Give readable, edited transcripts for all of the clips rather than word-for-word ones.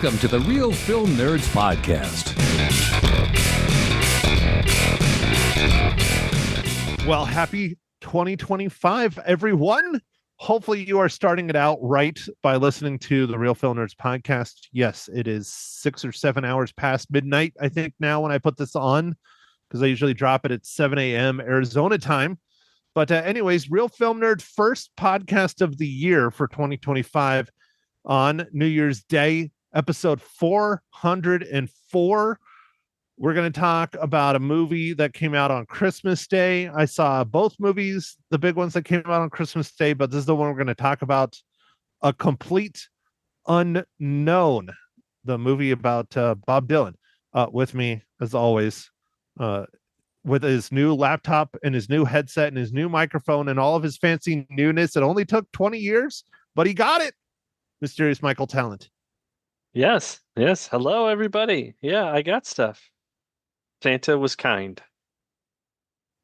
Welcome to the Real Film Nerds Podcast. Well, happy 2025, everyone. Hopefully you are starting it out right by listening to the Real Film Nerds Podcast. Yes, it is 6 or 7 hours past midnight, I think, now when I put this on, because I usually drop it at 7 a.m. Arizona time. But anyways, Real Film Nerd first podcast of the year for 2025 on New Year's Day, episode 404. We're going to talk about a movie that came out on Christmas Day. I saw both movies, the big ones that came out on Christmas Day, but this is the one we're going to talk about, A Complete Unknown, the movie about Bob Dylan. With me, as always, with his new laptop and his new headset and his new microphone and all of his fancy newness. It only took 20 years, but he got it. Mysterious Michael Talent. Yes. Hello, everybody. Yeah, I got stuff. Santa was kind.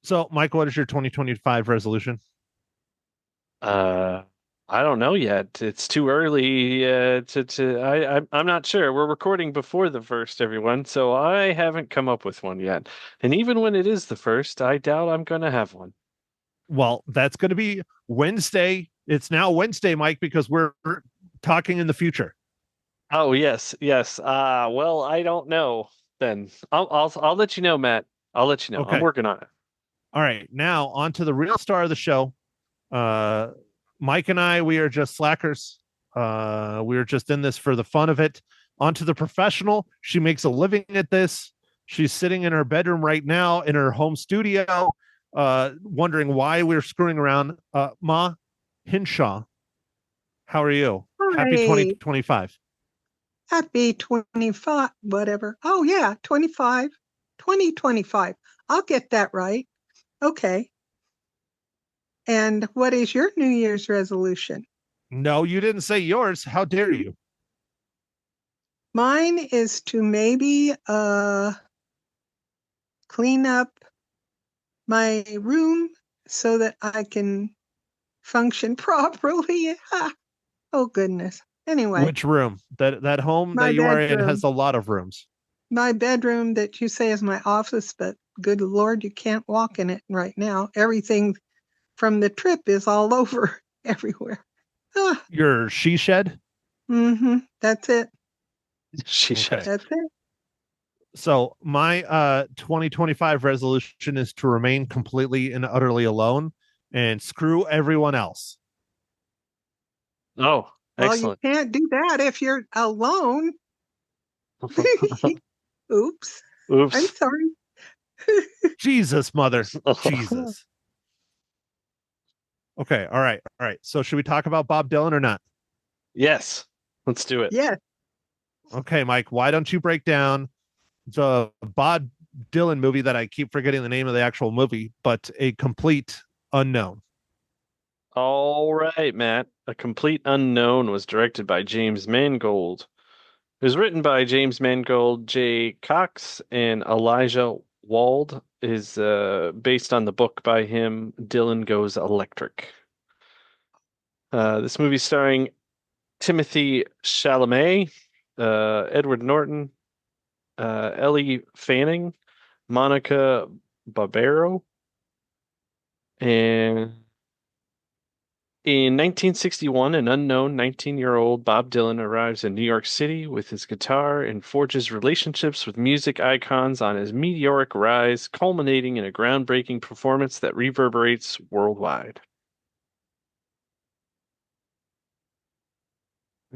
So, Michael, what is your 2025 resolution? I don't know yet. It's too early I'm not sure. We're recording before the first, everyone, so I haven't come up with one yet. And even when it is the first, I doubt I'm going to have one. Well, that's going to be Wednesday. It's now Wednesday, Mike, because we're talking in the future. Oh, yes. Well, I don't know then. I'll let you know, Matt. I'll let you know. Okay. I'm working on it. All right. Now on to the real star of the show. Mike and I, we are just slackers. We're just in this for the fun of it. On to the professional. She makes a living at this. She's sitting in her bedroom right now in her home studio, wondering why we're screwing around. Ma Hinshaw, how are you? Hi. Happy 2025. Happy 25, whatever. Oh, yeah, 25. 2025. I'll get that right. Okay. And what is your New Year's resolution? No, you didn't say yours. How dare you? Mine is to maybe clean up my room so that I can function properly. Oh, goodness. Anyway. Which room? That home My that you are in bedroom. has a lot of rooms. My bedroom that you say is my office, but good Lord, you can't walk in it right now. Everything from the trip is all over everywhere. Your she shed? Mm-hmm. That's it. That's it. So my 2025 resolution is to remain completely and utterly alone and screw everyone else. Oh, well, excellent. You can't do that if you're alone. Oops. I'm sorry. Jesus, mother. Jesus. Okay. All right. So should we talk about Bob Dylan or not? Yes. Let's do it. Yes. Okay, Mike, why don't you break down the Bob Dylan movie that I keep forgetting the name of the actual movie, but A Complete Unknown. All right, Matt. A Complete Unknown was directed by James Mangold. It was written by James Mangold, Jay Cox, and Elijah Wald. It is based on the book by him, Dylan Goes Electric. This movie starring Timothy Chalamet, Edward Norton, Ellie Fanning, Monica Barbero, and in 1961, an unknown 19-year-old Bob Dylan arrives in New York City with his guitar and forges relationships with music icons on his meteoric rise, culminating in a groundbreaking performance that reverberates worldwide.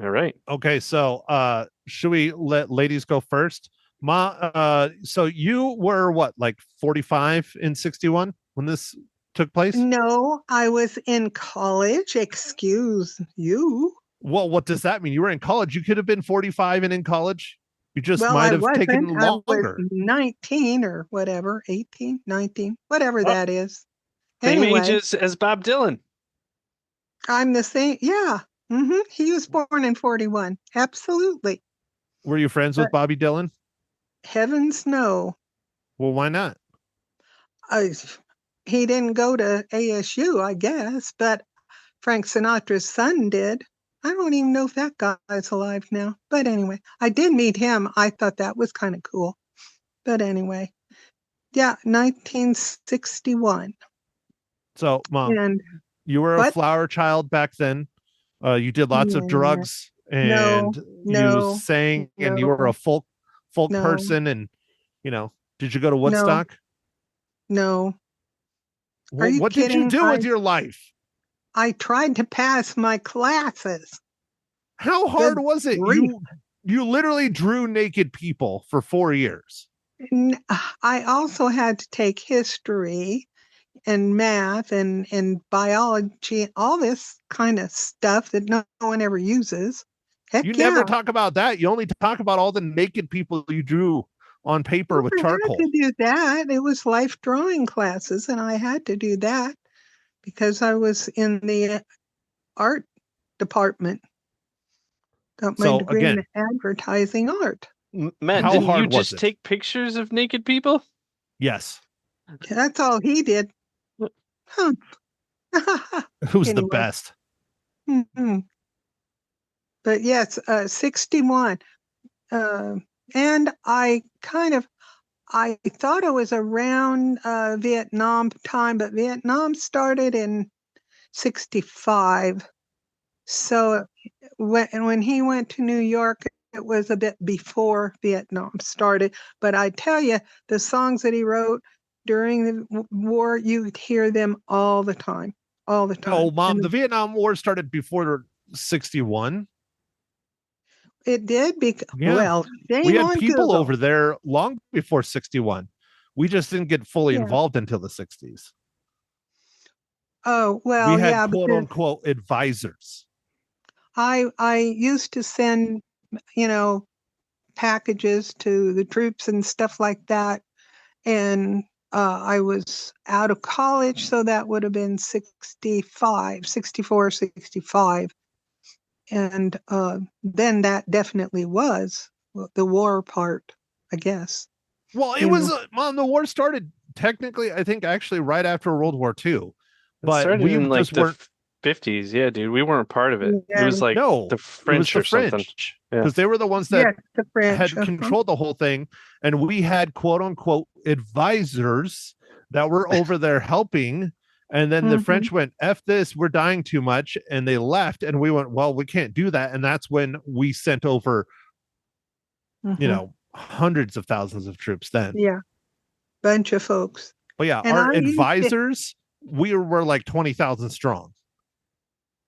All right. Okay, so should we let ladies go first? So you were what, like 45 in 61 when this took place? No, I was in college. Excuse you. Well, what does that mean? You were in college. You could have been 45 and in college. You just Well, might I have taken wasn't. I longer. was 19 or whatever, 18, 19, whatever that is. Same Anyway, age as Bob Dylan. I'm the same. Yeah. Mm-hmm. He was born in 41. Absolutely. Were you friends with Bobby Dylan? Heavens no. Well, why not? He didn't go to ASU, I guess, but Frank Sinatra's son did. I don't even know if that guy's alive now. But anyway, I did meet him. I thought that was kind of cool. But anyway, yeah, 1961. So, Mom, And you were a what? flower child back then. You did lots of Yeah. drugs, No, and you no, sang, and you were a folk no, person. And did you go to no, Woodstock? no. Are Well, you what did you kidding? do with your life? I tried to pass my classes. How hard Good was it? grief. You literally drew naked people for 4 years. I also had to take history and math and biology, all this kind of stuff that no one ever uses. You Heck never yeah. talk about that. You only talk about all the naked people you drew on paper with I had charcoal. to do that. It was life drawing classes, and I had to do that because I was in the art department. Got my So degree in again, advertising art. Matt, how didn't you hard was just it? take pictures of naked people? Yes. That's all he did. Huh. Who's the Anyway. best? Mhm. But yes, 61. And I thought it was around Vietnam time, but Vietnam started in 65. So when he went to New York, it was a bit before Vietnam started. But I tell you, the songs that he wrote during the war, you could hear them all the time, all the time. Oh, Mom, And the Vietnam War started before 61. it did Yeah. well, We shame had on people Google. over there long before 61. We just didn't get fully Yeah. involved until the 60s. Oh, well, We had yeah, quote because unquote advisors. I used to send, packages to the troops and stuff like that. And I was out of college, so that would have been 65, 64, 65. And then that definitely was the war part, I guess. Well, it You was, know. Mom, the war started technically, I think, actually right after World War II. It But started we in like just the weren't. 50s. Yeah, dude, we weren't part of it. It Yeah, was like No, the it was French the or something. French, Yeah. because they were the ones that yes, the French. had controlled the whole thing. And we had quote unquote advisors that were over there helping. And then the Mhm. French went, F this, we're dying too much. And they left. And we went, well, we can't do that. And that's when we sent over, Mhm. hundreds of thousands of troops then. Yeah, bunch of folks. But yeah, And our I used to. advisors, we were like 20,000 strong.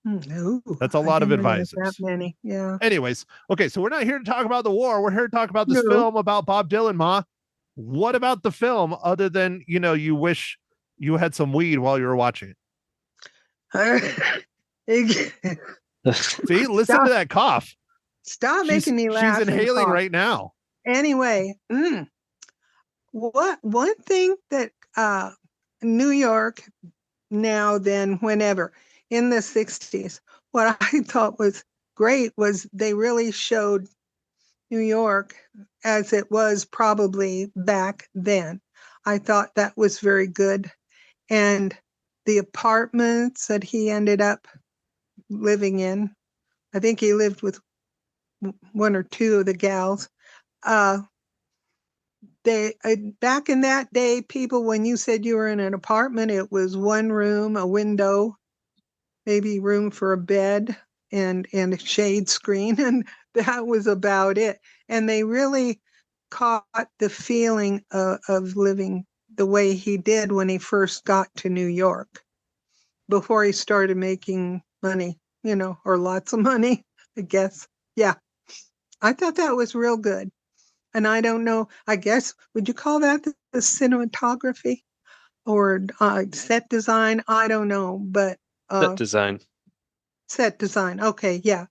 Ooh, That's a I lot of didn't know there was that advisors. many. Yeah. Anyways, okay, so we're not here to talk about the war. We're here to talk about this No. film about Bob Dylan, Ma. What about the film other than, you wish you had some weed while you were watching it? See, listen Stop. to that cough. Stop making me laugh. She's and inhaling cough. right now. Anyway, what one thing that New York now, then, whenever in the 60s, what I thought was great was they really showed New York as it was probably back then. I thought that was very good. And the apartments that he ended up living in, I think he lived with one or two of the gals. They back in that day, people, when you said you were in an apartment, it was one room, a window, maybe room for a bed and a shade screen, and that was about it. And they really caught the feeling of living the way he did when he first got to New York, before he started making money, or lots of money, I guess. Yeah, I thought that was real good. And I don't know, I guess, would you call that the cinematography or set design? I don't know, but Set design. set design. Okay, yeah.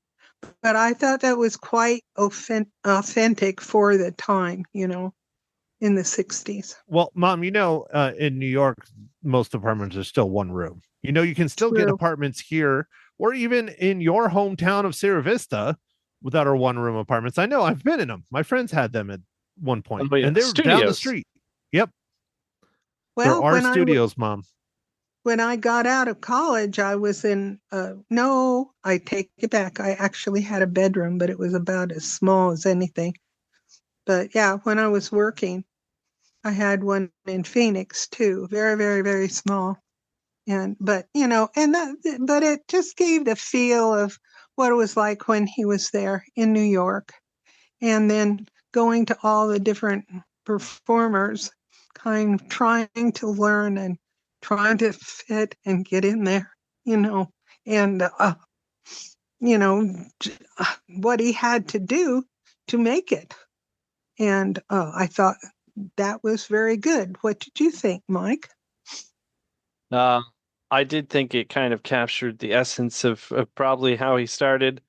But I thought that was quite authentic for the time, in the 60s. Well, Mom, in New York, most apartments are still one room. You can still get True. apartments here or even in your hometown of Sierra Vista that are one room apartments. I know, I've been in them. My friends had them at one point, Oh, yeah. and they were down the Studios. street. Yep. Well, there are when studios, Mom. when I got out of college, I was in, no, I take it back. I actually had a bedroom, but it was about as small as anything. But yeah, when I was working, I had one in Phoenix too, very, very, very small. But but it just gave the feel of what it was like when he was there in New York. And then going to all the different performers, kind of trying to learn and trying to fit and get in there, you know, and, you know, what he had to do to make it. And I thought that was very good. What did you think, Mike? Uh, I did think it kind of captured the essence of probably how he started.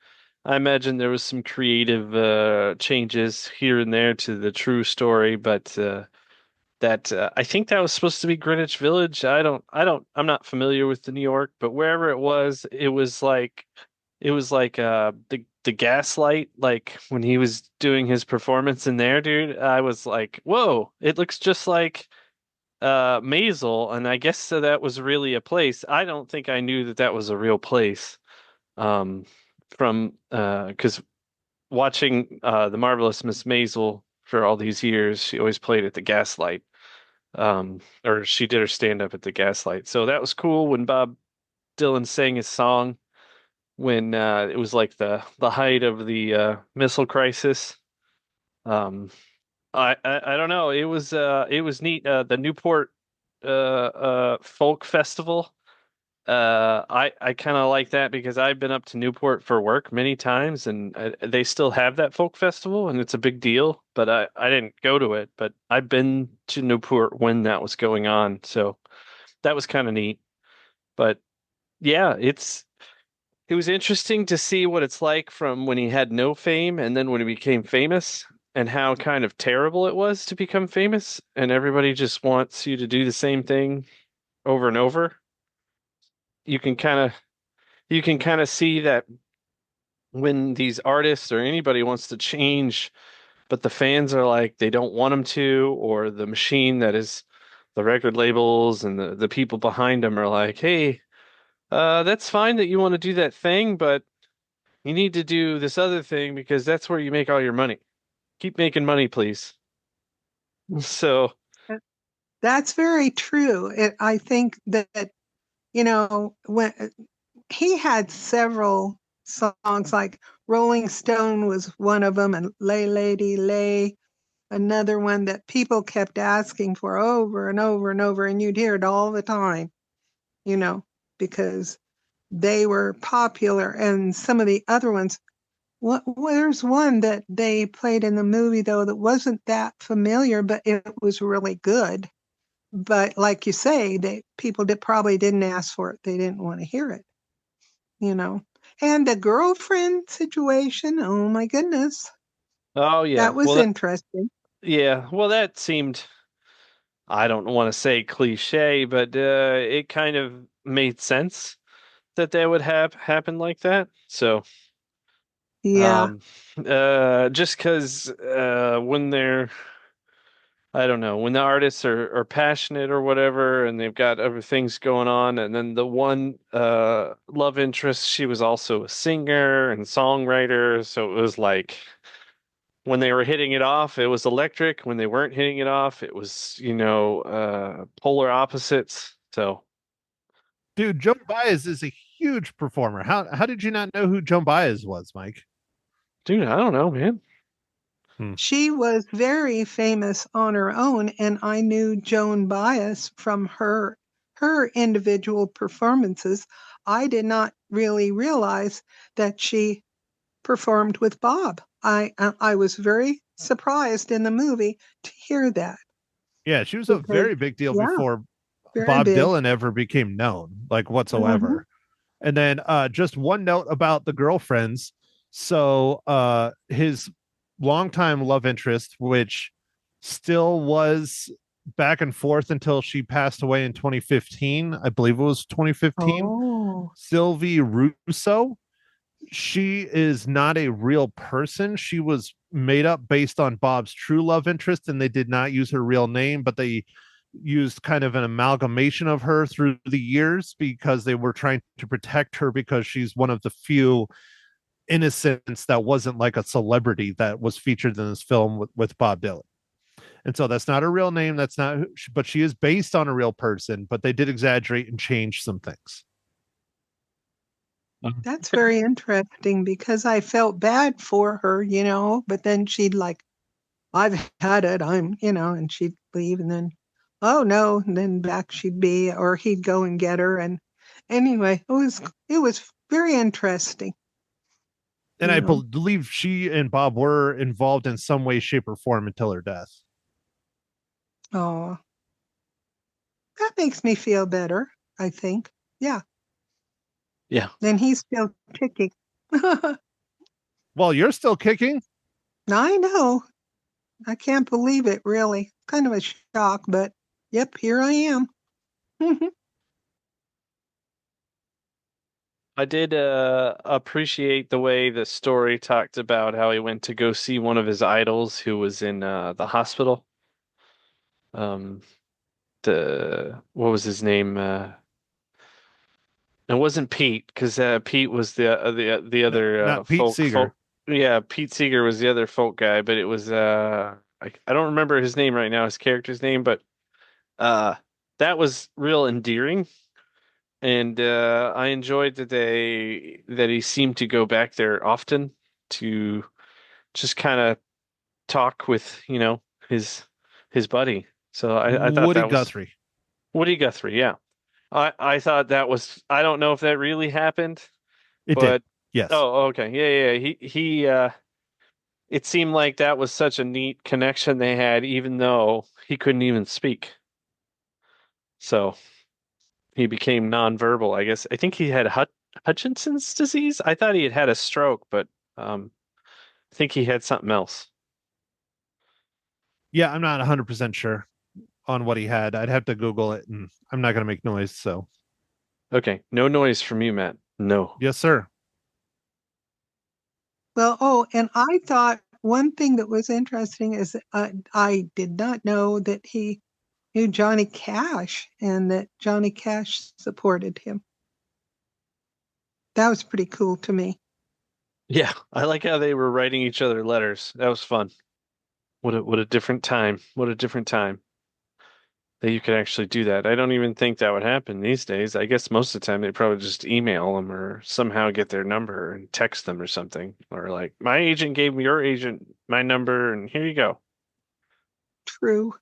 I imagine there was some creative changes here and there to the true story, but that I think that was supposed to be Greenwich Village. I'm not familiar with the New York, but wherever it was like the gaslight, like when he was doing his performance in there, dude. I was like, whoa, it looks just like Maisel, and I guess so that was really a place. I don't think I knew that that was a real place. Um, from because watching the Marvelous Miss Maisel for all these years, she always played at the Gaslight. Or she did her stand up at the Gaslight. So that was cool when Bob Dylan sang his song when it was like the height of the missile crisis. Um, I don't know. It was neat. The Newport folk festival. I kind of like that because I've been up to Newport for work many times, and they still have that folk festival, and it's a big deal. But I didn't go to it, but I've been to Newport when that was going on, so that was kind of neat. But yeah, it was interesting to see what it's like from when he had no fame and then when he became famous, and how kind of terrible it was to become famous, and everybody just wants you to do the same thing over and over. You can kind of you can kind of see that when these artists or anybody wants to change, but the fans are like they don't want them to, or the machine that is the record labels and the people behind them are like, hey, that's fine that you want to do that thing, but you need to do this other thing because that's where you make all your money. Keep making money, please. So, That's very true. I think that, when he had several songs, like Rolling Stone was one of them, and Lay Lady Lay, another one that people kept asking for over and over and over, and you'd hear it all the time, you know, because they were popular. And some of the other ones, there's one that they played in the movie, though, that wasn't that familiar, but it was really good. But like you say, people probably didn't ask for it. They didn't want to hear it, you know. And the girlfriend situation, oh my goodness, oh that yeah. was interesting. Yeah, well that seemed, I don't want to say cliche, but it kind of made sense that they would have happened like that. So, Yeah. um, just because when they're, I don't know, when the artists are passionate or whatever, and they've got other things going on, and then the one love interest, she was also a singer and songwriter, so it was like when they were hitting it off, it was electric. When they weren't hitting it off, it was, polar opposites. So, Dude, Joan Baez is a huge performer. How did you not know who Joan Baez was, Mike? dude, I don't know, man. She was very famous on her own, and I knew Joan Baez from her individual performances. I did not really realize that she performed with Bob. I was very surprised in the movie to hear that, Yeah, she was a because very big deal yeah, before very Bob big. Dylan ever became known, like Mhm. whatsoever. And then just one note about the girlfriends. So his longtime love interest, which still was back and forth until she passed away in 2015, I believe it was 2015, Oh, Sylvie Russo. She is not a real person. She was made up based on Bob's true love interest, and they did not use her real name, but they used kind of an amalgamation of her through the years because they were trying to protect her because she's one of the few innocents that wasn't like a celebrity that was featured in this film with Bob Dylan. And so that's not her real name. That's not, but she is based on a real person, but they did exaggerate and change some things. That's very interesting because I felt bad for her, but then she'd like, I've had it, and she'd leave and then, oh no, and then back she'd be, or he'd go and get her. And anyway, it was very interesting. And I believe she and Bob were involved in some way, shape, or form until her death. Oh, that makes me feel better, I think. Yeah. Yeah. Then he's still kicking. Well, you're still kicking. I know. I can't believe it, really. Kind of a shock, but yep, here I am. I did appreciate the way the story talked about how he went to go see one of his idols who was in the hospital. What was his name? It wasn't Pete because Pete was the other Not Pete Seeger. Yeah, Pete Seeger was the other folk guy, but it was I don't remember his name right now, his character's name, but that was real endearing. And I enjoyed that he seemed to go back there often to just kind of talk with, his buddy. So I thought Woody that was Guthrie. Woody Guthrie, yeah. I thought that was, I don't know if that really happened, It but did. Yes. oh, okay. Yeah. He it seemed like that was such a neat connection they had, even though he couldn't even speak. So he became nonverbal, I guess. I think he had Hutchinson's disease. I thought he had a stroke, but I think he had something else. Yeah, I'm not 100% sure on what he had. I'd have to Google it, and I'm not going to make noise. So, Okay, no noise from you, Matt. No. yes, sir. Well, and I thought one thing that was interesting is I did not know that he knew Johnny Cash and that Johnny Cash supported him. That was pretty cool to me. Yeah, I like how they were writing each other letters. That was fun. What a different time. What a different time that you could actually do that. I don't even think that would happen these days. I guess most of the time they probably just email them or somehow get their number and text them or something. Or like, my agent gave me your agent my number and here you go. True.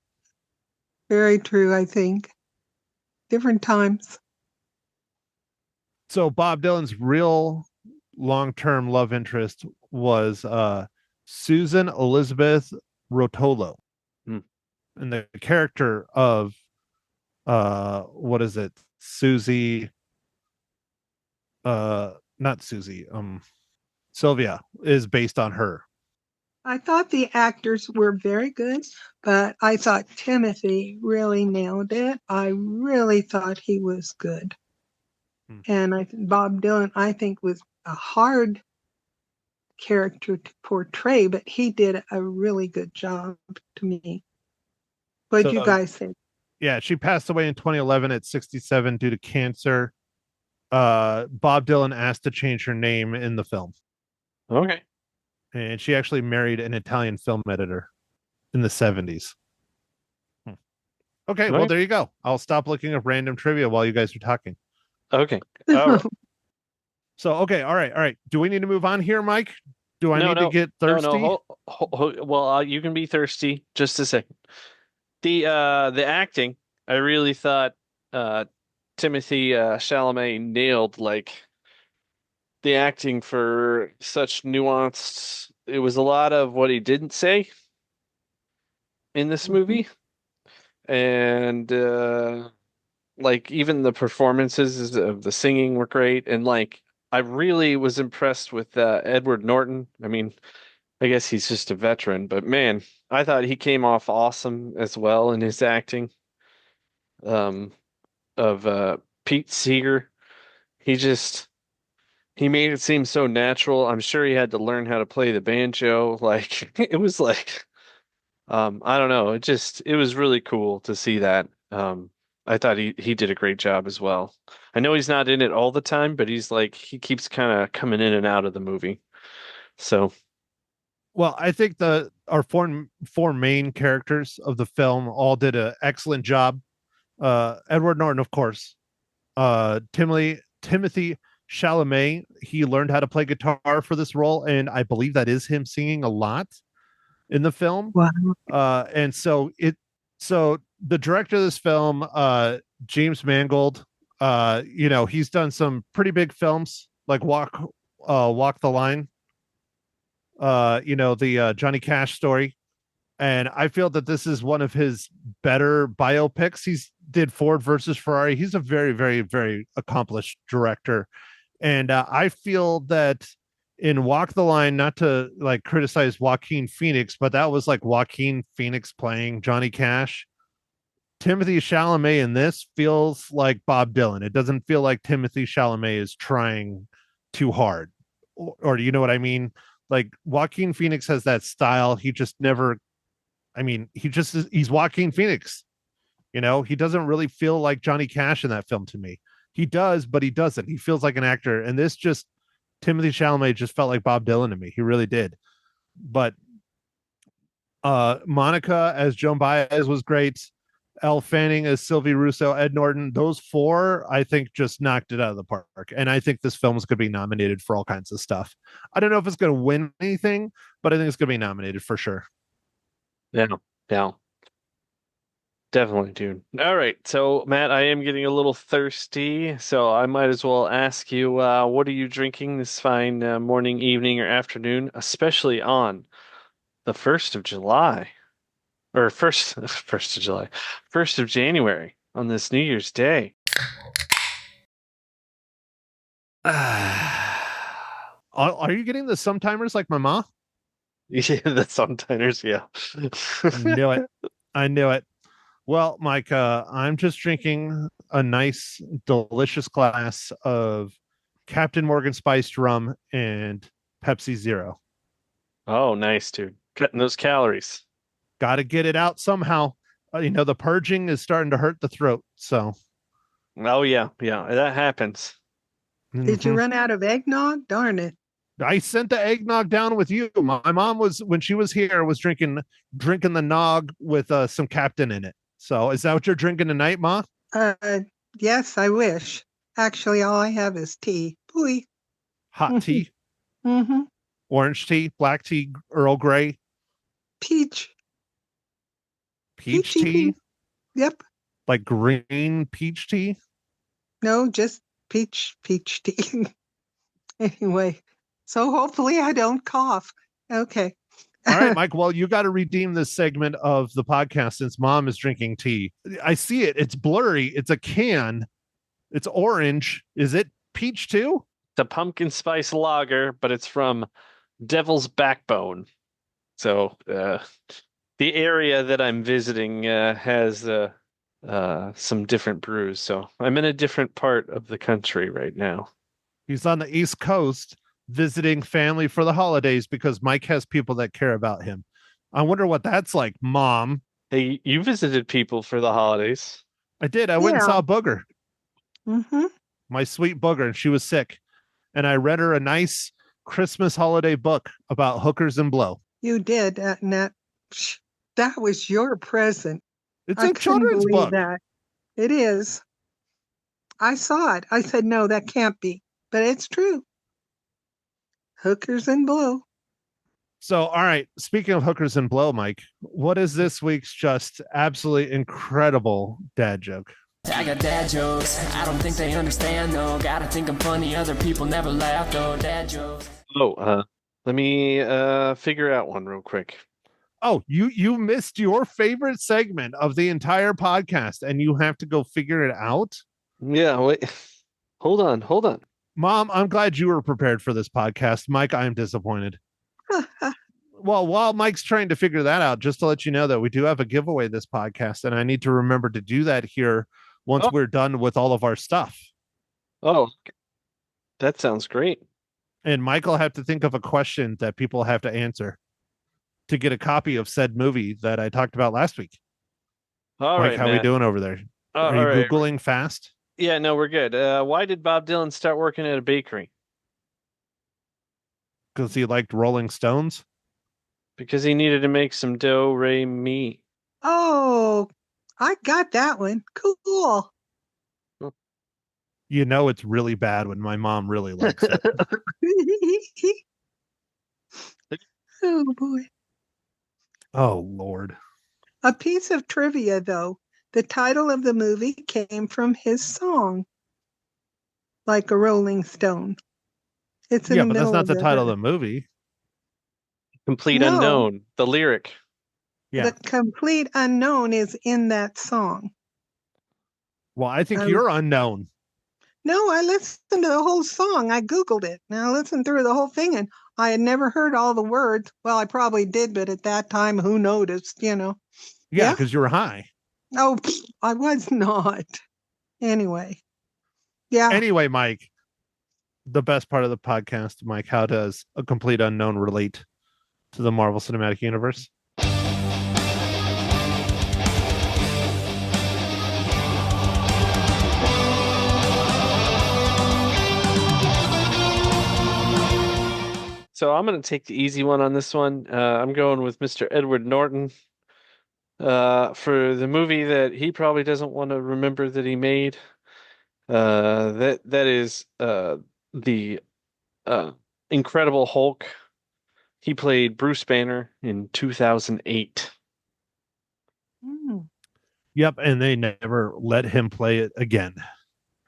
Very true, I think. Different times. So Bob Dylan's real long-term love interest was Susan Elizabeth Rotolo. Hmm. And the character of what is it? Susie not Susie, Sylvia is based on her. I thought the actors were very good, but I thought Timothy really nailed it. I really thought he was good. And Bob Dylan, I think, was a hard character to portray, but he did a really good job to me. What you guys think? Yeah, she passed away in 2011 at 67 due to cancer. Bob Dylan asked to change her name in the film. Okay. And she actually married an Italian film editor in the 70s. Okay, well, there you go. I'll stop looking up random trivia while you guys are talking. Okay. All right. So, okay, all right. Do we need to move on here, Mike? Do I need to get thirsty? No. Well, you can be thirsty. Just a second. The acting, I really thought Timothy Chalamet nailed like the acting for such nuanced. It was a lot of what he didn't say in this movie, and like even the performances of the singing were great, and like I really was impressed with Edward Norton. I mean, I guess he's just a veteran, but man, I thought he came off awesome as well in his acting. Of Pete Seeger, he made it seem so natural. I'm sure he had to learn how to play the banjo. Like it was like, I don't know. It was really cool to see that. I thought he did a great job as well. I know he's not in it all the time, but he keeps kind of coming in and out of the movie. So Well, I think our four main characters of the film all did an excellent job. Edward Norton, of course. Timothy Chalamet, he learned how to play guitar for this role, and I believe that is him singing a lot in the film. Wow. And so the director of this film, James Mangold, he's done some pretty big films like Walk the Line, the Johnny Cash story. And I feel that this is one of his better biopics. He's did Ford versus Ferrari. He's a very, very, very accomplished director. And I feel that in Walk the Line, not to like criticize Joaquin Phoenix, but that was like Joaquin Phoenix playing Johnny Cash. Timothy Chalamet in this feels like Bob Dylan. It doesn't feel like Timothy Chalamet is trying too hard. Or you know what I mean? Like Joaquin Phoenix has that style. He just never, he's Joaquin Phoenix. He doesn't really feel like Johnny Cash in that film to me. He does, but he doesn't. He feels like an actor. And Timothy Chalamet just felt like Bob Dylan to me. He really did. But Monica as Joan Baez was great. Elle Fanning as Sylvie Russo, Ed Norton. Those four, I think, just knocked it out of the park. And I think this film is going to be nominated for all kinds of stuff. I don't know if it's going to win anything, but I think it's going to be nominated for sure. yeah. Definitely, dude. All right. So, Matt, I am getting a little thirsty, so I might as well ask you, what are you drinking this fine morning, evening, or afternoon, especially on the 1st of July, or 1st of January on this New Year's Day? Are you getting the sometimers like my mom? Yeah, the Suntiners, yeah. I knew it. Well, Mike, I'm just drinking a nice, delicious glass of Captain Morgan spiced rum and Pepsi Zero. Oh, nice, dude. Cutting those calories. Got to get it out somehow. The purging is starting to hurt the throat. So, Oh, yeah, that happens. Did you run out of eggnog? Darn it. I sent the eggnog down with you. My mom when she was here, was drinking the nog with some Captain in it. So is that what you're drinking tonight, Ma? Yes, I wish. Actually, all I have is tea. Pooey. Hot tea? Mm-hmm. Orange tea, black tea, Earl Grey? Peach. Peach tea? Yep. Like green peach tea? No, just peach tea. Anyway, so hopefully I don't cough. Okay. All right, Mike. Well, you got to redeem this segment of the podcast since Mom is drinking tea. I see it. It's blurry. It's a can. It's orange. Is it peach too? It's a pumpkin spice lager, but it's from Devil's Backbone. So the area that I'm visiting has some different brews. So I'm in a different part of the country right now. He's on the East Coast visiting family for the holidays because Mike has people that care about him. I wonder what that's like, Mom. Hey, you visited people for the holidays. I did. I went and saw Booger. Mm-hmm. My sweet Booger, and she was sick. And I read her a nice Christmas holiday book about hookers and blow. You did, and that was your present. It's a children's book. That. It is. I saw it. I said, no, that can't be. But it's true. Hookers and blow. So, all right. Speaking of hookers and blow, Mike, what is this week's just absolutely incredible dad joke? I got dad jokes. I don't think they understand though. Gotta think I'm funny. Other people never laugh though. Dad jokes. Oh, let me figure out one real quick. Oh, you missed your favorite segment of the entire podcast, and you have to go figure it out? Yeah, wait. Hold on. Mom, I'm glad you were prepared for this podcast. Mike, I am disappointed. Well, while Mike's trying to figure that out, just to let you know that we do have a giveaway this podcast, and I need to remember to do that here once we're done with all of our stuff. Oh, that sounds great. And Mike will have to think of a question that people have to answer to get a copy of said movie that I talked about last week. All Mike, right, how we Matt. doing over there? Are you All right. Googling fast? Yeah, no, we're good. Why did Bob Dylan start working at a bakery? Because he liked Rolling Stones? Because he needed to make some dough, re, mi. Oh, I got that one. Cool. You know it's really bad when my mom really likes it. Oh boy. Oh, Lord. A piece of trivia, though. The title of the movie came from his song, Like a Rolling Stone. It's in Yeah, the but that's middle not of the title of the the movie. Complete No. unknown. The lyric. Yeah. The complete unknown is in that song. Well, I think Um, you're unknown. No, I listened to the whole song. I Googled it. And I listened through the whole thing, and I had never heard all the words. Well, I probably did, but at that time, who noticed, Yeah, Yeah? because you were high. Oh, I was not. Anyway. Yeah. Anyway, Mike, the best part of the podcast, Mike, how does a complete unknown relate to the Marvel Cinematic Universe? So I'm going to take the easy one on this one. I'm going with Mr. Edward Norton for the movie that he probably doesn't want to remember that he made. That is the Incredible Hulk. He played Bruce Banner in 2008. Mm. Yep, and they never let him play it again.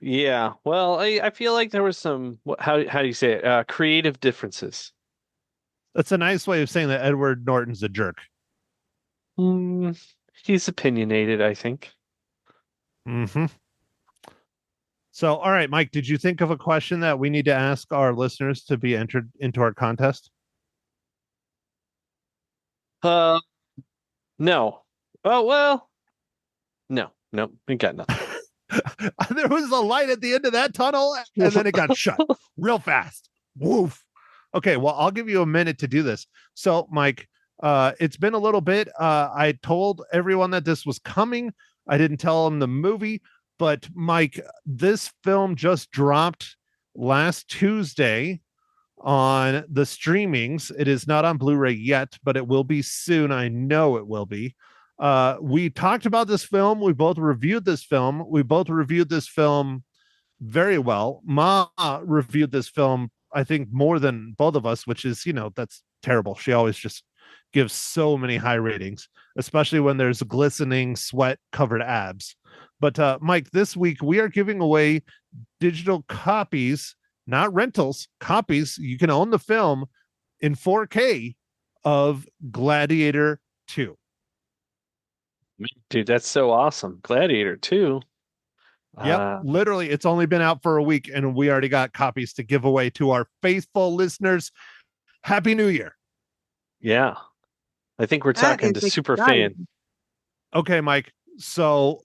Yeah, well, I feel like there was some how do you say it? Creative differences. That's a nice way of saying that Edward Norton's a jerk. He's opinionated, I think. Mm-hmm. So, all right, Mike, did you think of a question that we need to ask our listeners to be entered into our contest? No. Oh, well, no, we got nothing. There was a light at the end of that tunnel, and then it got shut real fast. Woof. Okay, well, I'll give you a minute to do this. So, Mike, it's been a little bit. I told everyone that this was coming. I didn't tell them the movie, but Mike, this film just dropped last Tuesday on the streamings. It is not on Blu-ray yet, but it will be soon. I know it will be. We talked about this film. We both reviewed this film. We both reviewed this film very well. Ma reviewed this film, I think, more than both of us, which is, that's terrible. She always just gives so many high ratings, especially when there's glistening sweat covered abs. But Mike, this week we are giving away digital copies, not rentals, copies. You can own the film in 4K of Gladiator 2. Dude, that's so awesome. Gladiator 2. Yep, literally, it's only been out for a week, and we already got copies to give away to our faithful listeners. Happy New Year. Yeah. I think we're That talking is to super exciting. fan. Okay, Mike. So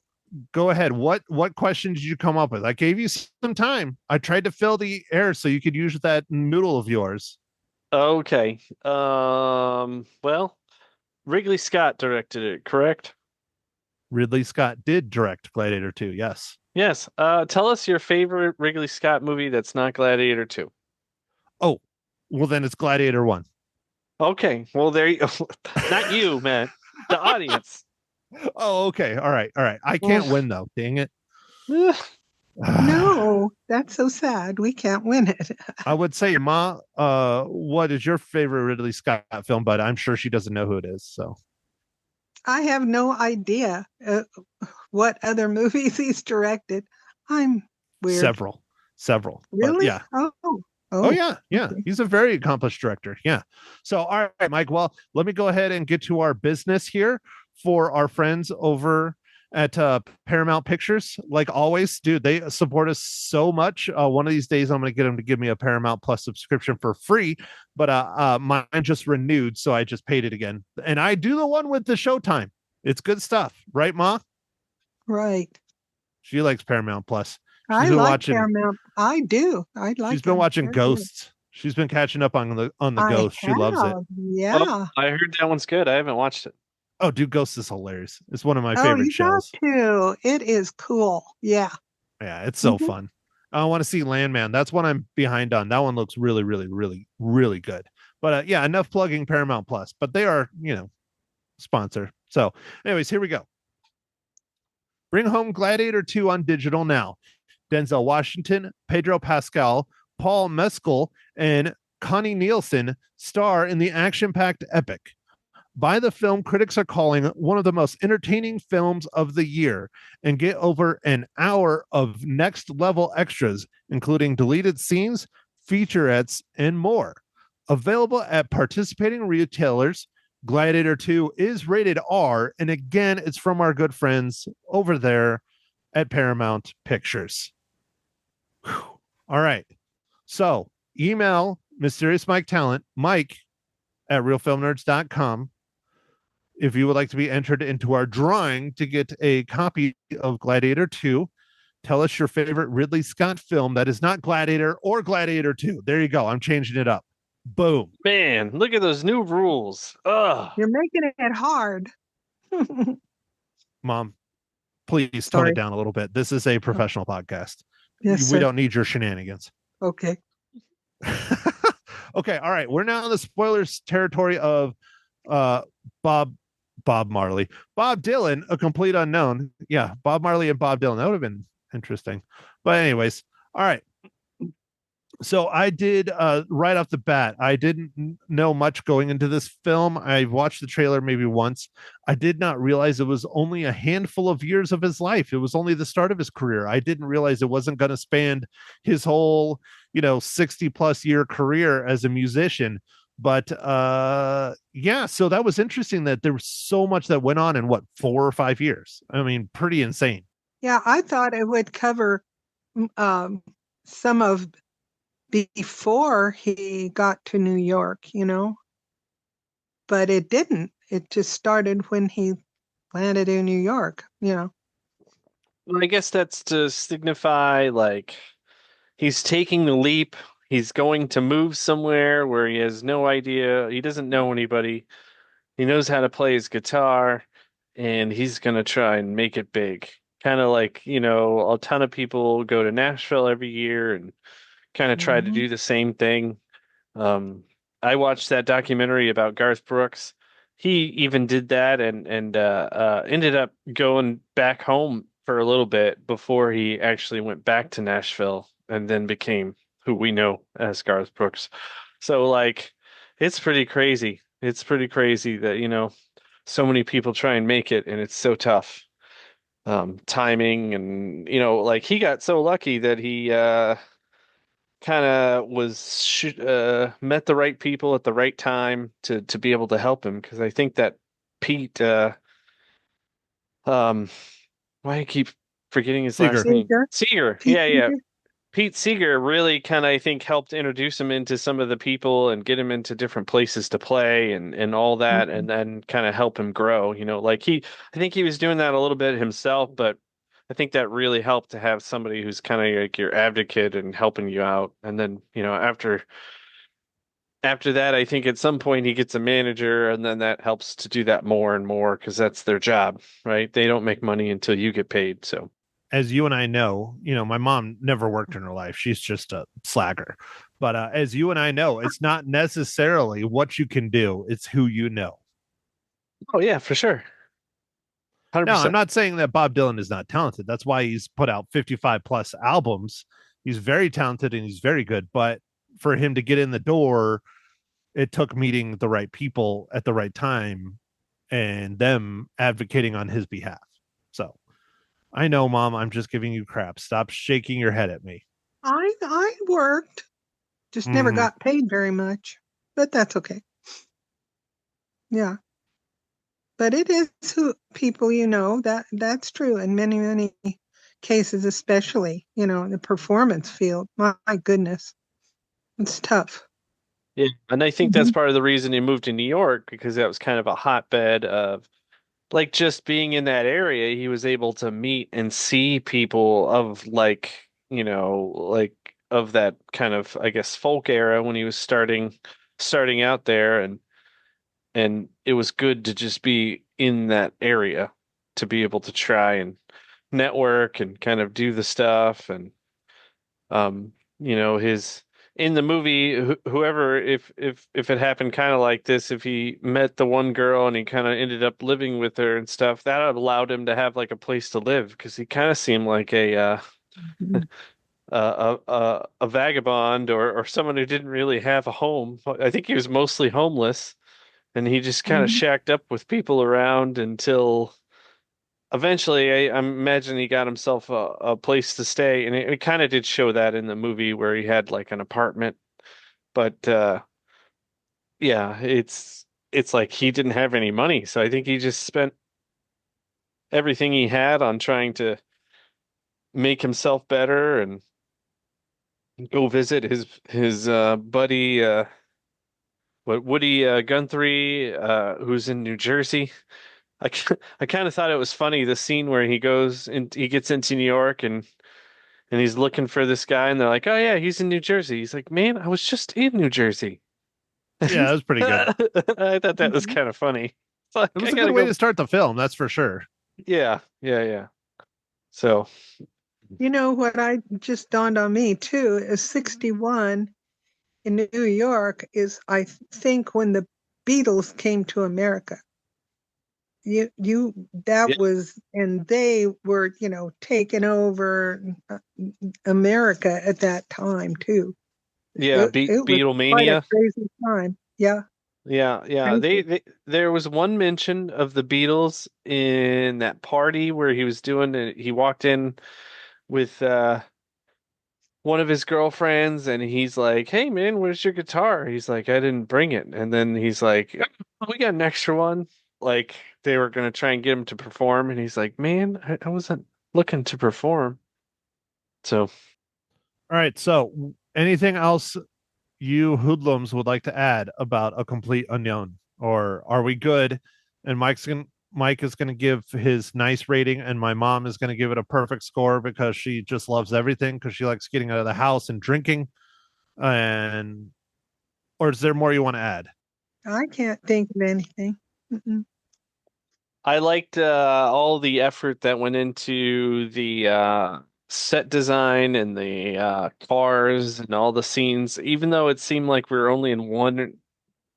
go ahead. What question did you come up with? I gave you some time. I tried to fill the air so you could use that noodle of yours. Okay. Well, Ridley Scott directed it, correct? Ridley Scott did direct Gladiator 2. Yes. Yes. Tell us your favorite Ridley Scott movie that's not Gladiator 2. Oh, well, then it's Gladiator 1. Okay. Well, there you not you, man. The audience. Oh, okay. All right. I can't win, though. Dang it. No, that's so sad. We can't win it. I would say, Ma, what is your favorite Ridley Scott film? But I'm sure she doesn't know who it is. So I have no idea what other movies he's directed. I'm weird. Several. Really? But yeah. Oh, yeah. okay. He's a very accomplished director. Yeah. So, all right, Mike. Well, let me go ahead and get to our business here for our friends over at Paramount Pictures. Like always, dude, they support us so much. One of these days, I'm going to get them to give me a Paramount Plus subscription for free. But mine just renewed, so I just paid it again. And I do the one with the Showtime. It's good stuff, right, Ma? Right. She likes Paramount Plus. I like Paramount. I do. I like. She's been watching They're Ghosts. Good. She's been catching up on the Ghosts. She loves it. Yeah. Oh, I heard that one's good. I haven't watched it. Oh, dude, Ghost is hilarious. It's one of my Oh, favorite you got shows. to. It is cool. Yeah. Yeah, it's so Mhm. fun. I want to see Landman. That's one I'm behind on. That one looks really, really, really, really good. But yeah, enough plugging Paramount Plus. But they are, sponsor. So, anyways, here we go. Bring home Gladiator 2 on digital now. Denzel Washington, Pedro Pascal, Paul Mescal, and Connie Nielsen star in the action-packed epic. Buy the film critics are calling one of the most entertaining films of the year and get over an hour of next level extras, including deleted scenes, featurettes, and more. Available at participating retailers, Gladiator 2 is rated R, and again, it's from our good friends over there at Paramount Pictures. Whew. All right. So email Mysterious Mike Talent, Mike at realfilmnerds.com if you would like to be entered into our drawing to get a copy of Gladiator 2. Tell us your favorite Ridley Scott film that is not Gladiator or Gladiator 2. There you go. I'm changing it up. Boom. Man, look at those new rules. Ugh. You're making it hard. Mom, please tone it Sorry. down a little bit. This is a professional podcast. Yes, We sir. don't need your shenanigans. Okay. Okay, all right. We're now in the spoilers territory of Bob Marley. Bob Dylan, a complete unknown. Yeah, Bob Marley and Bob Dylan. That would have been interesting. But anyways, all right. So I did right off the bat, I didn't know much going into this film. I watched the trailer maybe once. I did not realize it was only a handful of years of his life. It was only the start of his career. I didn't realize it wasn't going to span his whole, 60 plus year career as a musician. But yeah, so that was interesting that there was so much that went on in 4 or 5 years. I mean, pretty insane. Yeah, I thought it would cover some of before he got to New York, but it didn't. It just started when he landed in New York, Well, I guess that's to signify like he's taking the leap. He's going to move somewhere where he has no idea. He doesn't know anybody. He knows how to play his guitar, and he's going to try and make it big. Kind of like, a ton of people go to Nashville every year and kind of try to Mhm. do the same thing. I watched that documentary about Garth Brooks. He even did that and ended up going back home for a little bit before he actually went back to Nashville and then became who we know as Garth Brooks. So like it's pretty crazy. It's pretty crazy that, so many people try and make it and it's so tough. Timing and like he got so lucky that he kind of met the right people at the right time to be able to help him because I think that Pete um why do I keep forgetting his Seeger. last name? Seeger? Seeger. Pete Yeah. Seeger? Pete Seeger really kind of I think helped introduce him into some of the people and get him into different places to play and all that Mhm. and then kind of help him grow, like I think he was doing that a little bit himself, but I think that really helped to have somebody who's kind of like your advocate and helping you out. And then, after that, I think at some point he gets a manager, and then that helps to do that more and more because that's their job, right? They don't make money until you get paid. So, As you and I know, my mom never worked in her life. She's just a slacker. But as you and I know, it's not necessarily what you can do, it's who you know. oh yeah, for sure, Now, I'm 100%. not saying that Bob Dylan is not talented. That's why he's put out 55 plus albums. He's very talented and he's very good. But for him to get in the door, it took meeting the right people at the right time and them advocating on his behalf. So I know, Mom, I'm just giving you crap. Stop shaking your head at me. I worked, just never Mhm. got paid very much, but that's okay. Yeah. But it is who people that's true in many, many cases, especially, in the performance field. My goodness, it's tough. Yeah, and I think that's Mhm. part of the reason he moved to New York because that was kind of a hotbed of like just being in that area. He was able to meet and see people of like of that kind of I guess folk era when he was starting out there and it was good to just be in that area to be able to try and network and kind of do the stuff. And his in the movie, whoever, if it happened kind of like this, if he met the one girl and he kind of ended up living with her and stuff, that allowed him to have like a place to live because he kind of seemed like Mhm. a vagabond or someone who didn't really have a home. I think he was mostly homeless, and he just kind of Mhm. shacked up with people around until eventually I imagine he got himself a place to stay, and it kind of did show that in the movie where he had like an apartment. But yeah, it's like he didn't have any money, so I think he just spent everything he had on trying to make himself better and go visit his buddy Woody Guthrie, who's in New Jersey. I kind of thought it was funny the scene where he gets into New York and he's looking for this guy and they're like, "Oh yeah, he's in New Jersey." He's like, "Man, I was just in New Jersey." Yeah, that was pretty good. I thought that was Mhm. kind of funny. It's like It I was a good gotta way go. to start the film, that's for sure. Yeah, yeah, yeah. So You know what I just dawned on me too is 61 in New York is I think when the Beatles came to America. You yeah, that was and they were, taking over America at that time too. yeah, It was quite a Beatlemania. crazy time. Yeah, Yeah, yeah. crazy. There was one mention of the Beatles in that party where he was doing it. He walked in with one of his girlfriends and he's like, "Hey man, where's your guitar?" He's like, "I didn't bring it." And then he's like, "Oh, we got an extra one." Like they were gonna try and get him to perform, and he's like, "Man, I wasn't looking to perform." So All right, so anything else you hoodlums would like to add about A Complete Unknown, or are we good? And Mike is going to give his nice rating, and my mom is going to give it a perfect score because she just loves everything because she likes getting out of the house and drinking. And or is there more you want to add? I can't think of anything. Mm-mm. I liked all the effort that went into the set design and the cars and all the scenes, even though it seemed like we were only in one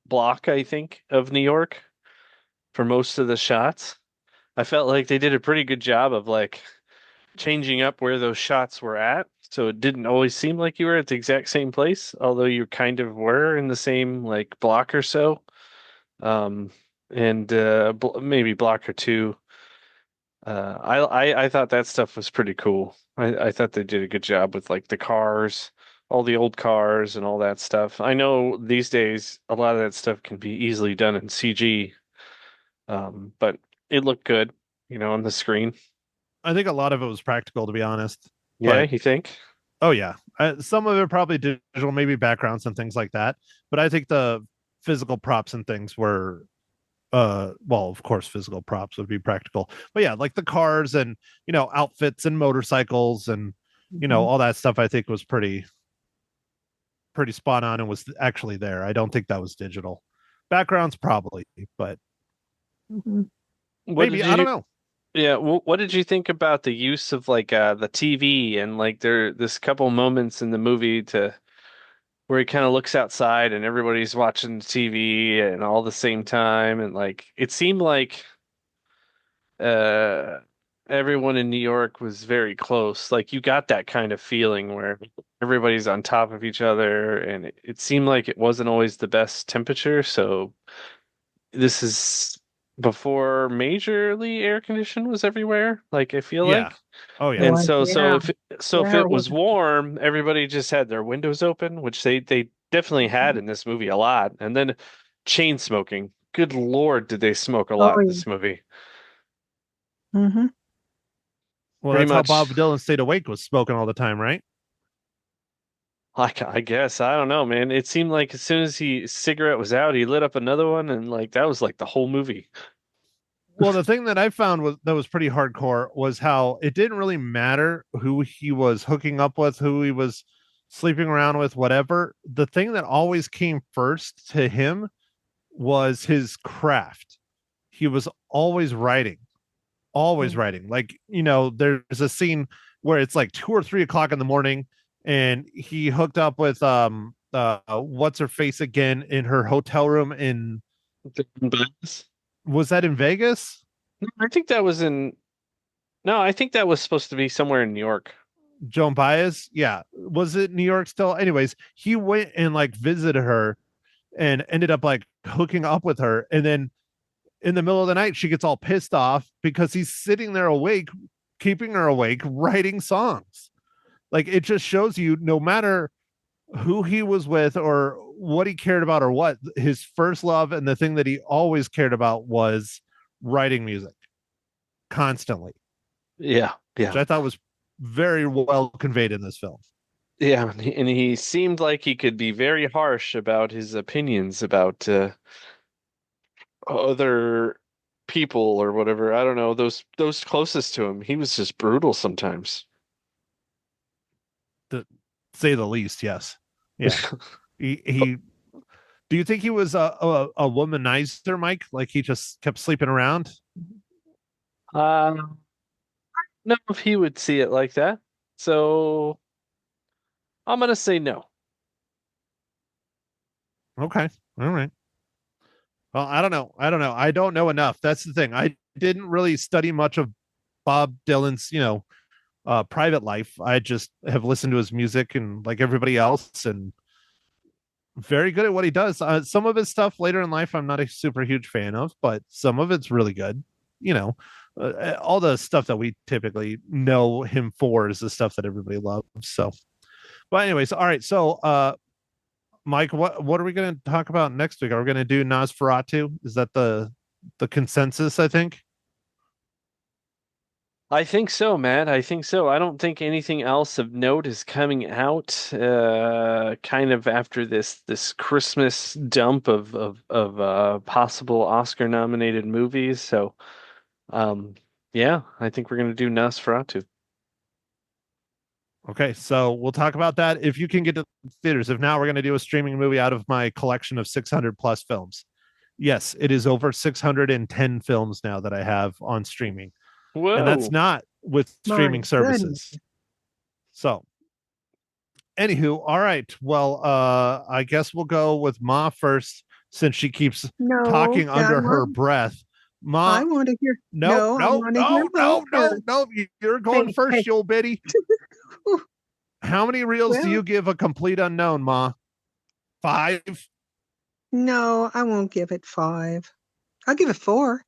block, I think, of New York for most of the shots. I felt like they did a pretty good job of like changing up where those shots were at. So it didn't always seem like you were at the exact same place, although you kind of were in the same like block or so. Um, and maybe block or two. I thought that stuff was pretty cool. I thought they did a good job with like the cars, all the old cars and all that stuff. I know these days a lot of that stuff can be easily done in CG, but it looked good, on the screen. I think a lot of it was practical, to be honest. Yeah, But you think? oh yeah, some of it probably digital, maybe backgrounds and things like that. But I think the physical props and things were well, of course physical props would be practical, but yeah, like the cars and outfits and motorcycles and Mhm. all that stuff I think was pretty spot on and was actually there. I don't think that was digital. Backgrounds probably, but Mhm. What maybe, did I don't you? know. Yeah, what did you think about the use of like the TV and like this couple moments in the movie to where he kind of looks outside and everybody's watching the TV and all the same time and like it seemed like uh everyone in New York was very close. Like you got that kind of feeling where everybody's on top of each other and it seemed like it wasn't always the best temperature. So this is before majorly air condition was everywhere, like I feel Yeah. like. Oh yeah. And Well, so yeah, if yeah. it was warm, everybody just had their windows open, which they definitely had in this movie a lot. And then chain smoking. Good Lord, did they smoke a Oh, lot in yeah. this movie? Hmm. Well, Pretty that's how much, Bob Dylan stayed awake, was smoking all the time, right? like I guess I don't know, man. It seemed like as soon as cigarette was out, he lit up another one, and like that was like the whole movie. Well, the thing that I found that was pretty hardcore was how it didn't really matter who he was hooking up with, who he was sleeping around with, whatever. The thing that always came first to him was his craft. he was always writing, always writing. Like, there's a scene where it's like 2 or 3 o'clock in the morning, and he hooked up with what's her face again in her hotel room in, was that in Vegas? I think that was in. No, I think that was supposed to be somewhere in New York. Joan Baez, yeah. Was it New York still? Anyways, he went and like visited her and ended up like hooking up with her, and then in the middle of the night she gets all pissed off because he's sitting there awake, keeping her awake, writing songs. Like, it just shows you, no matter who he was with or what he cared about or what, his first love and the thing that he always cared about was writing music constantly, Yeah, which I thought was very well conveyed in this film. yeah, and he seemed like he could be very harsh about his opinions about other people or whatever. I don't know, those closest to him. He was just brutal sometimes. To say the least, yes. Yeah. he Do you think he was a womanizer, Mike? Like, he just kept sleeping around? I don't know if he would see it like that. So I'm gonna say no. Okay. All right. Well, I don't know. I don't know enough. That's the thing. I didn't really study much of Bob Dylan's, private life. I just have listened to his music and like everybody else, and very good at what he does. Some of his stuff later in life, I'm not a super huge fan of, but some of it's really good. All the stuff that we typically know him for is the stuff that everybody loves. So, but anyways, all right. So, Mike, what are we going to talk about next week? Are we going to do Nosferatu? Is that the consensus? I think. I think so, Matt. I think so. I don't think anything else of note is coming out kind of after this Christmas dump of possible Oscar nominated movies. So yeah, I think we're gonna do Nosferatu. Okay, so we'll talk about that if you can get to theaters. If not, we're going to do a streaming movie out of my collection of 600 plus films. Yes, it is over 610 films now that I have on streaming. Whoa. And that's not with streaming My services. goodness. So, anywho, all right. Well, I guess we'll go with Ma first, since she keeps No, talking under her want- breath. Ma, I want to hear. no, I want to hear Mo first. you're going Hey, first, hey. you old biddy. How many reels do Well- you give a complete unknown, Ma? 5? No, I won't give it 5. I'll give it 4.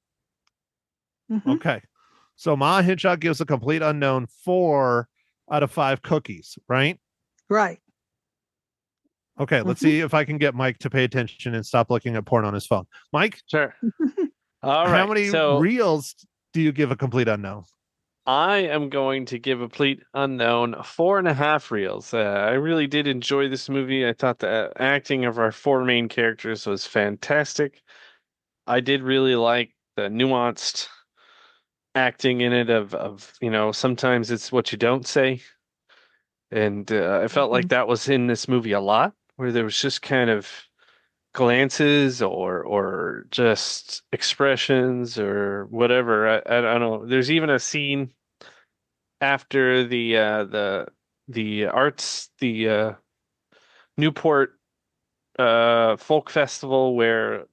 Mhm. Okay. So Ma Hinshaw gives a complete unknown 4 out of 5 cookies, right? Right. Okay, let's see if I can get Mike to pay attention and stop looking at porn on his phone. Mike, Sure. All right. how many so reels do you give a complete unknown? I am going to give a complete unknown 4.5 reels. I really did enjoy this movie. I thought the acting of our 4 main characters was fantastic. I did really like the nuanced acting in it of sometimes it's what you don't say. And I felt like that was in this movie a lot, where there was just kind of glances or just expressions or whatever. I don't know. There's even a scene after the Newport folk festival where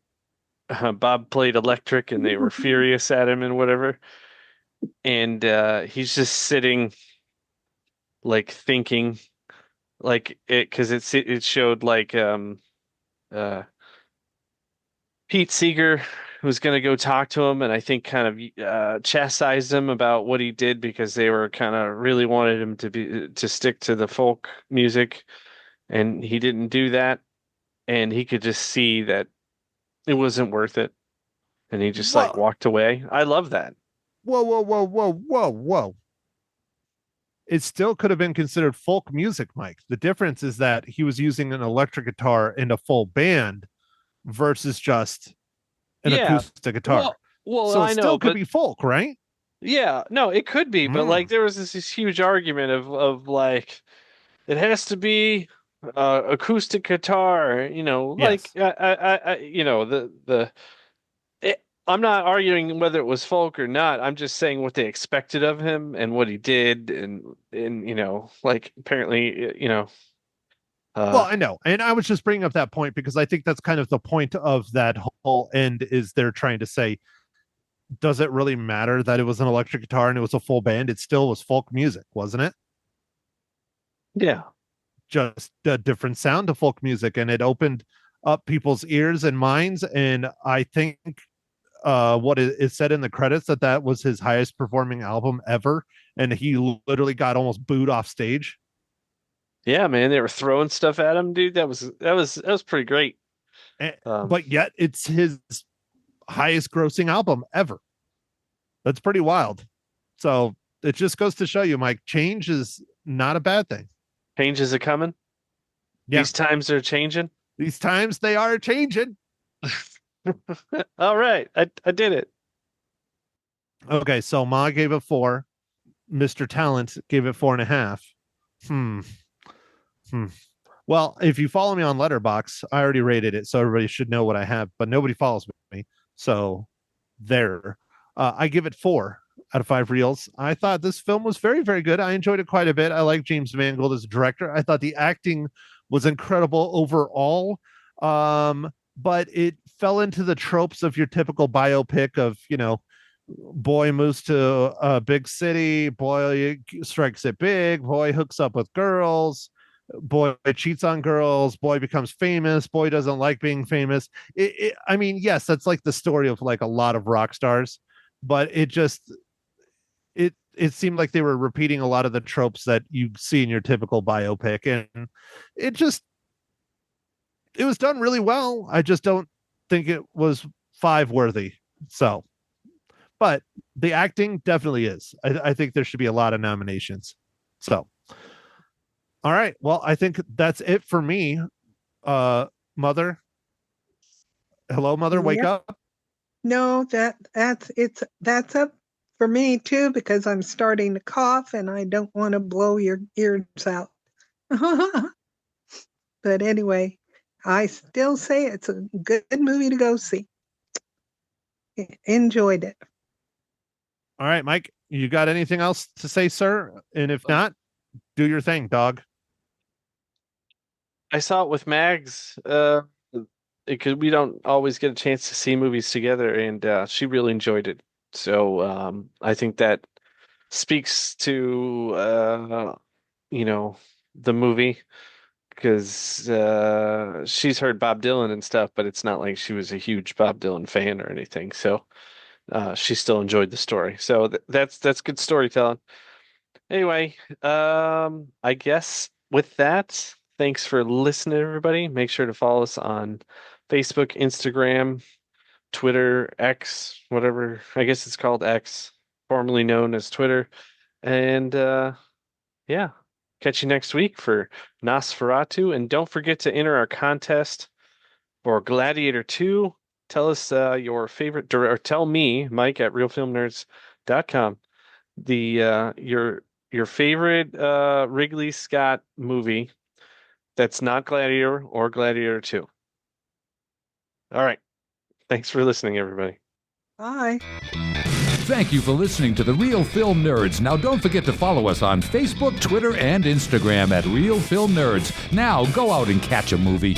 Bob played electric and they were furious at him and whatever. And he's just sitting like thinking like because it showed like Pete Seeger was going to go talk to him, and I think kind of chastised him about what he did because they were kind of really wanted him to stick to the folk music, and he didn't do that, and he could just see that it wasn't worth it, and he just like Whoa. walked away. I love that. Whoa. It still could have been considered folk music, Mike. The difference is that he was using an electric guitar in a full band versus just an acoustic guitar. Well, So I it know, still could but be folk, right? yeah, no, it could be, but like there was this huge argument of like it has to be acoustic guitar, Yes. like I the I'm not arguing whether it was folk or not. I'm just saying what they expected of him and what he did, and like apparently, Well, I know. And I was just bringing up that point because I think that's kind of the point of that whole end is they're trying to say, does it really matter that it was an electric guitar and it was a full band? It still was folk music, wasn't it? yeah. Just a different sound to folk music, and it opened up people's ears and minds. And I think what is said in the credits that was his highest performing album ever, and he literally got almost booed off stage. Yeah, man, they were throwing stuff at him, dude. That was pretty great. But yet it's his highest grossing album ever. That's pretty wild. So it just goes to show you, Mike, change is not a bad thing. Changes are coming. Yeah. These times are changing. These times they are changing. All right, I did it. Okay, so Ma gave it 4. Mr. Talent gave it 4.5. Well, if you follow me on Letterboxd, I already rated it, so everybody should know what I have, but nobody follows me. So there. I give it 4 out of 5 reels. I thought this film was very, very good. I enjoyed it quite a bit. I like James Mangold as a director. I thought the acting was incredible overall. But it fell into the tropes of your typical biopic of, boy moves to a big city, boy strikes it big, boy hooks up with girls, boy cheats on girls, boy becomes famous, boy doesn't like being famous. I mean, yes, that's like the story of like a lot of rock stars, but it seemed like they were repeating a lot of the tropes that you see in your typical biopic, and it was done really well. I just don't think it was 5 worthy. So, but the acting definitely is. I think there should be a lot of nominations. So, all right. Well, I think that's it for me. Mother. Hello, Mother. Wake up. No, that's up for me too, because I'm starting to cough and I don't want to blow your ears out. But anyway, I still say it's a good movie to go see. Enjoyed it. All right, Mike, you got anything else to say, sir? And if not, do your thing, dog. I saw it with Mags. Because we don't always get a chance to see movies together, and she really enjoyed it. So I think that speaks to the movie, because she's heard Bob Dylan and stuff, but it's not like she was a huge Bob Dylan fan or anything. So she still enjoyed the story. So that's good storytelling. Anyway, I guess with that, thanks for listening, everybody. Make sure to follow us on Facebook, Instagram, Twitter, X, whatever. I guess it's called X, formerly known as Twitter. And yeah, catch you next week for Nosferatu. And don't forget to enter our contest for Gladiator 2. Tell us your favorite, or tell me, Mike, at realfilmnerds.com, your favorite Ridley Scott movie that's not Gladiator or Gladiator 2. All right. Thanks for listening, everybody. Bye. Thank you for listening to The Real Film Nerds. Now, don't forget to follow us on Facebook, Twitter, and Instagram at Real Film Nerds. Now, go out and catch a movie.